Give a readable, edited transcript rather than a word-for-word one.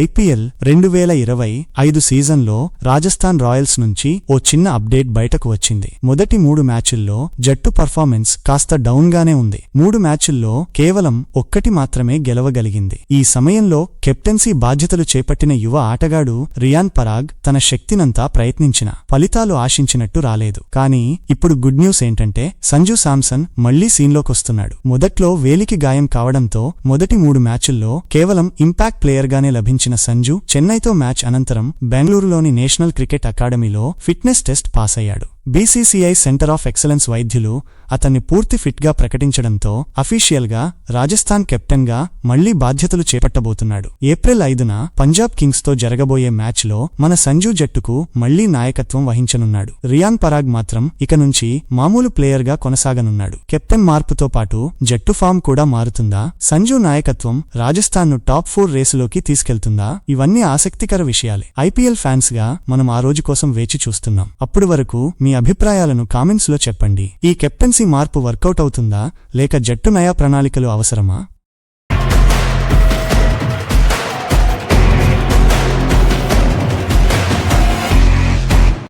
IPL 2025 సీజన్లో Rajasthan Royals నుంచి ఓ చిన్న అప్డేట్ బయటకు వచ్చింది. మొదటి 3 మ్యాచుల్లో జట్టు పర్ఫార్మెన్స్ కాస్త డౌన్గానే ఉంది. 3 మ్యాచుల్లో కేవలం ఒక్కటి మాత్రమే గెలవగలిగింది. ఈ సమయంలో కెప్టెన్సీ బాధ్యతలు చేపట్టిన యువ ఆటగాడు రియాన్ పరాగ్ తన శక్తినంతా ప్రయత్నించినా ఫలితాలు ఆశించినట్టు రాలేదు. కానీ ఇప్పుడు గుడ్ న్యూస్ ఏంటంటే సంజు శాంసన్ మళ్లీ సీన్లోకొస్తున్నాడు. మొదట్లో వేలికి గాయం కావడంతో మొదటి 3 మ్యాచుల్లో కేవలం ఇంపాక్ట్ ప్లేయర్గానే లభించిన సంజు చెన్నైతో మ్యాచ్ అనంతరం బెంగళూరులోని నేషనల్ క్రికెట్ అకాడమీలో ఫిట్నెస్ టెస్ట్ పాస్ అయ్యాడు. బీసీసీఐ సెంటర్ ఆఫ్ ఎక్సలెన్స్ వైద్యులు అతన్ని పూర్తి ఫిట్గా ప్రకటించడంతో అఫీషియల్గా రాజస్థాన్ కెప్టెన్గా మళ్లీ బాధ్యతలు చేపట్టబోతున్నాడు. ఏప్రిల్ 5న పంజాబ్ కింగ్స్తో జరగబోయే మ్యాచ్లో మన సంజు జట్టుకు మళ్లీ నాయకత్వం వహించనున్నాడు. రియాన్ పరాగ్ మాత్రం ఇక నుంచి మామూలు ప్లేయర్గా కొనసాగనున్నాడు. కెప్టెన్ మార్పుతో పాటు జట్టు ఫామ్ కూడా మారుతుందా? సంజు నాయకత్వం రాజస్థాన్ను టాప్ 4 రేసులోకి తీసుకెళ్తుందా? ఇవన్నీ ఆసక్తికర విషయాలే. ఐపీఎల్ ఫ్యాన్స్గా మనం ఆ రోజు కోసం వేచి చూస్తున్నాం. అప్పటి వరకు మీ అభిప్రాయాలను కామెంట్స్లో చెప్పండి. ఈ కెప్టెన్సీ మార్పు వర్కౌట్ అవుతుందా లేక జట్టు నయా ప్రణాళికలు అవసరమా?